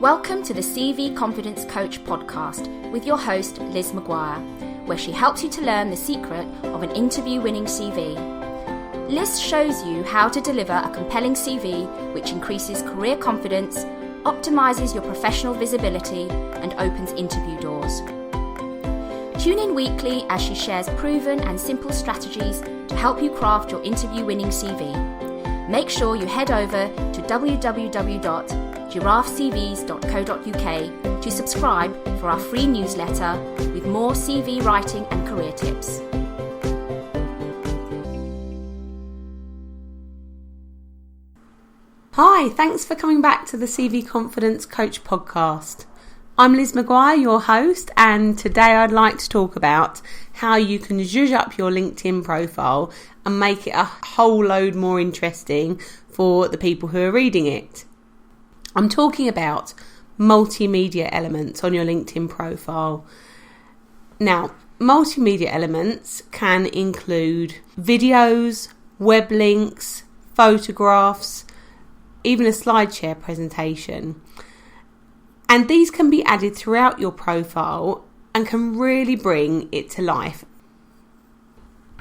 Welcome to the CV Confidence Coach podcast with your host Liz Maguire, where she helps you to learn the secret of an interview-winning CV. Liz shows you how to deliver a compelling CV which increases career confidence, optimises your professional visibility, and opens interview doors. Tune in weekly as she shares proven and simple strategies to help you craft your interview-winning CV. Make sure you head over to www.giraffecvs.co.uk to subscribe for our free newsletter with more CV writing and career tips. Hi, thanks for coming back to the CV Confidence Coach podcast. I'm Liz Maguire, your host, and today I'd like to talk about how you can zhuzh up your LinkedIn profile and make it a whole load more interesting for the people who are reading it. I'm talking about multimedia elements on your LinkedIn profile. Now, multimedia elements can include videos, web links, photographs, even a SlideShare presentation. And these can be added throughout your profile and can really bring it to life.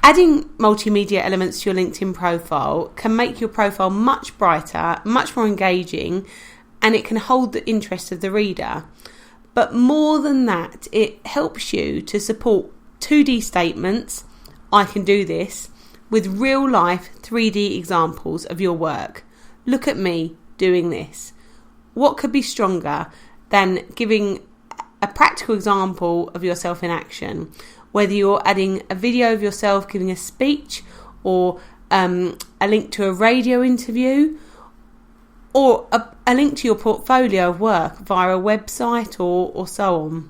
Adding multimedia elements to your LinkedIn profile can make your profile much brighter, much more engaging, and it can hold the interest of the reader. But more than that, it helps you to support 2D statements, I can do this, with real life 3D examples of your work. Look at me doing this. What could be stronger than giving a practical example of yourself in action, whether you're adding a video of yourself giving a speech or a link to a radio interview or a link to your portfolio of work via a website or so on.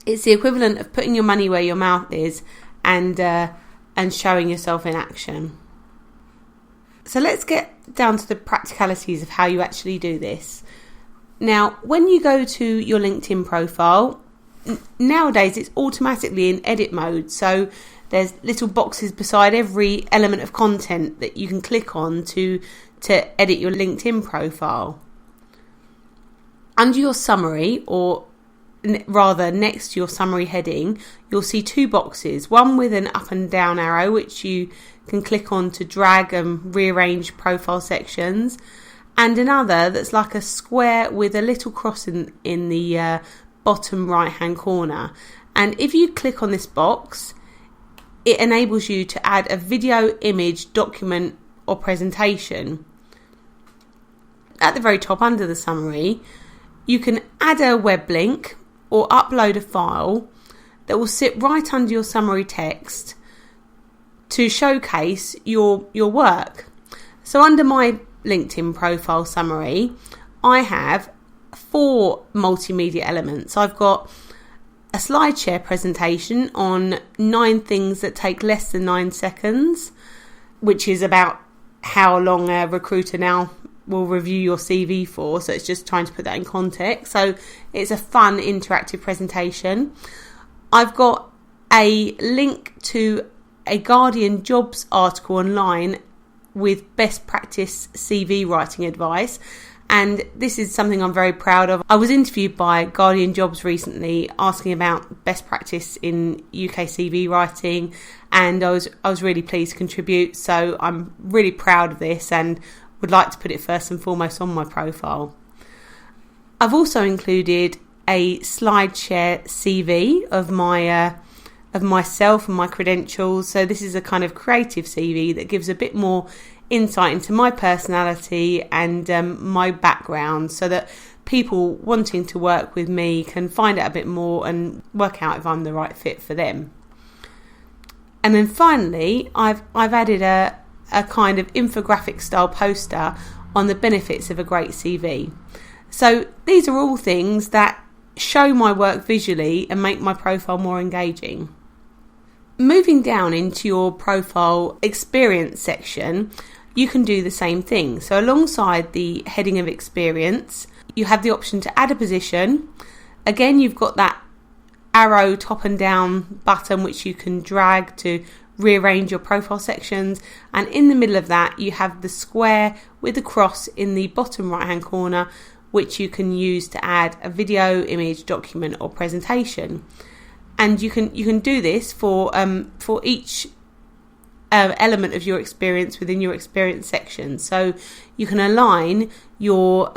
It's the equivalent of putting your money where your mouth is and showing yourself in action. So let's get down to the practicalities of how you actually do this. Now, when you go to your LinkedIn profile, nowadays it's automatically in edit mode. So there's little boxes beside every element of content that you can click on to edit your LinkedIn profile. Under your summary, or rather next to your summary heading, you'll see two boxes, one with an up and down arrow which you can click on to drag and rearrange profile sections, and another that's like a square with a little cross in the bottom right hand corner. And if you click on this box, it enables you to add a video, image, document or presentation. At the very top under the summary, you can add a web link or upload a file that will sit right under your summary text to showcase your work. So under my LinkedIn profile summary, I have 4 multimedia elements. I've got a SlideShare presentation on 9 things that take less than 9 seconds, which is about how long a recruiter now will review your CV for. So it's just trying to put that in context. So it's a fun interactive presentation. I've got a link to a Guardian jobs article online with best practice CV writing advice, and this is something I'm very proud of. I was interviewed by Guardian Jobs recently asking about best practice in UK CV writing, and I was really pleased to contribute, so I'm really proud of this and would like to put it first and foremost on my profile. I've also included a SlideShare CV of myself and my credentials. So this is a kind of creative CV that gives a bit more insight into my personality and my background, so that people wanting to work with me can find out a bit more and work out if I'm the right fit for them. And then finally, I've added a kind of infographic style poster on the benefits of a great CV. So these are all things that show my work visually and make my profile more engaging. Moving down into your profile experience section, you can do the same thing. So alongside the heading of experience, you have the option to add a position. Again, you've got that arrow top and down button which you can drag to rearrange your profile sections, and in the middle of that you have the square with the cross in the bottom right hand corner which you can use to add a video, image, document or presentation. And you can do this for each element of your experience within your experience section. So you can align your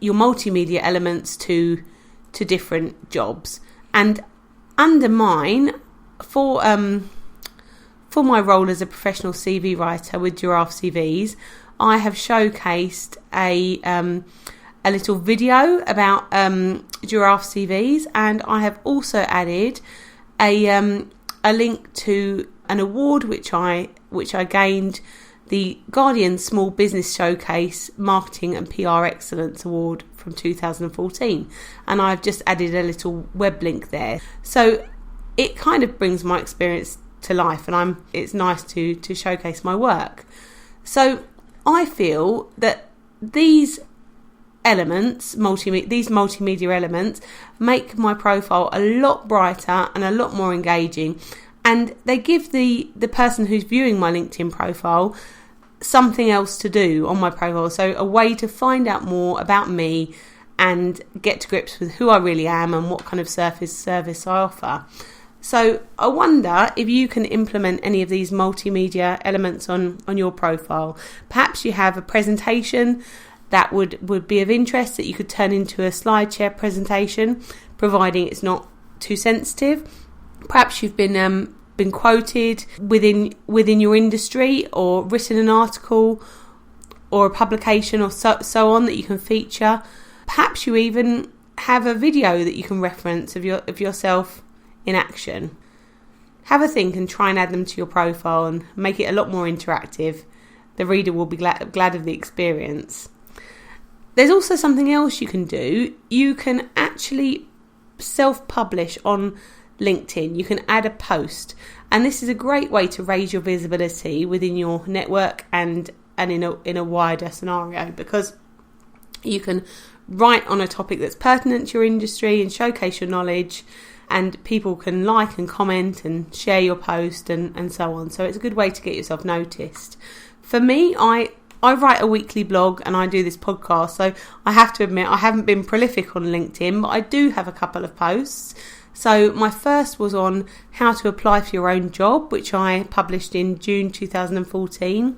multimedia elements to different jobs. And under mine, for my role as a professional CV writer with Giraffe CVs, I have showcased a little video about Giraffe CVs, and I have also added a link to an award which I gained, the Guardian Small Business Showcase Marketing and PR Excellence Award from 2014, and I've just added a little web link there. So it kind of brings my experience to life, and it's nice to showcase my work. So I feel that these elements, these multimedia elements, make my profile a lot brighter and a lot more engaging, and they give the person who's viewing my LinkedIn profile something else to do on my profile. So a way to find out more about me and get to grips with who I really am and what kind of service I offer. So I wonder if you can implement any of these multimedia elements on your profile. Perhaps you have a presentation that would be of interest that you could turn into a SlideShare presentation, providing it's not too sensitive. Perhaps you've been quoted within your industry, or written an article or a publication or so on that you can feature. Perhaps you even have a video that you can reference of yourself in action. Have a think and try and add them to your profile and make it a lot more interactive. The reader will be glad of the experience. There's also something else you can do. You can actually self-publish on LinkedIn. You can add a post, and this is a great way to raise your visibility within your network and in a wider scenario, because you can write on a topic that's pertinent to your industry and showcase your knowledge, and people can like and comment and share your post and so on. So it's a good way to get yourself noticed. For me, I write a weekly blog and I do this podcast, so I have to admit I haven't been prolific on LinkedIn, but I do have a couple of posts. So my first was on how to apply for your own job, which I published in June 2014.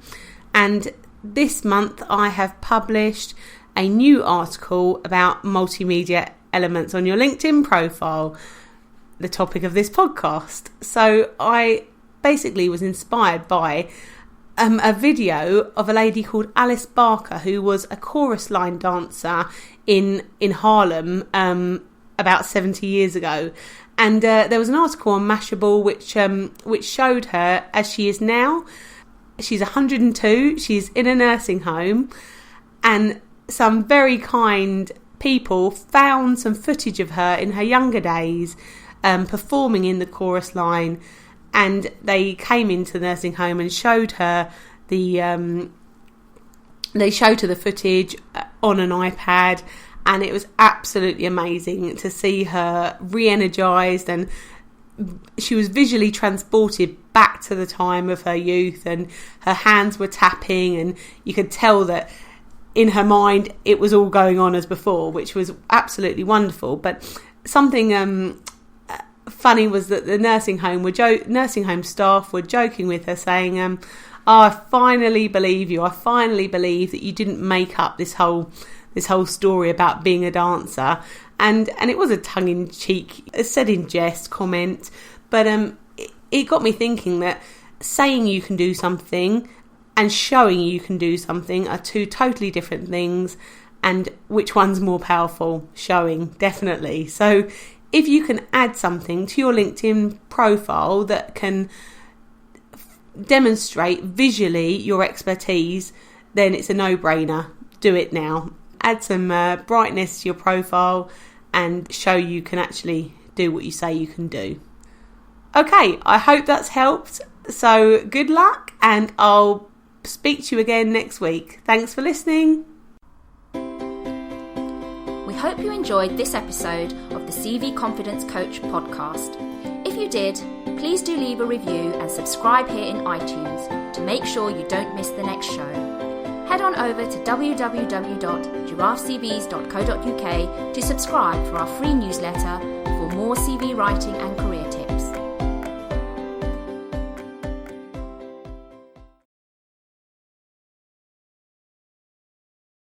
And this month I have published a new article about multimedia elements on your LinkedIn profile, the topic of this podcast. So I basically was inspired by a video of a lady called Alice Barker, who was a chorus line dancer in Harlem about 70 years ago. And there was an article on Mashable which showed her as she is now. She's 102, she's in a nursing home, and some very kind people found some footage of her in her younger days performing in the chorus line, and they came into the nursing home and showed her the footage on an iPad, and it was absolutely amazing to see her re-energised, and she was visually transported back to the time of her youth, and her hands were tapping, and you could tell that in her mind it was all going on as before, which was absolutely wonderful. But something funny was that the nursing home staff were joking with her, saying, "Oh, I finally believe you. I finally believe that you didn't make up this whole story about being a dancer." And it was a tongue-in-cheek, said in jest comment, but it got me thinking that saying you can do something and showing you can do something are two totally different things, and which one's more powerful? Showing, definitely. So if you can add something to your LinkedIn profile that can demonstrate visually your expertise, then it's a no-brainer. Do it now. Add some brightness to your profile and show you can actually do what you say you can do. Okay, I hope that's helped. So good luck, and I'll speak to you again next week. Thanks for listening. We hope you enjoyed this episode of the CV Confidence Coach podcast. If you did, please do leave a review and subscribe here in iTunes to make sure you don't miss the next show. head on over to www.giraffecvs.co.uk to subscribe for our free newsletter for more CV writing and career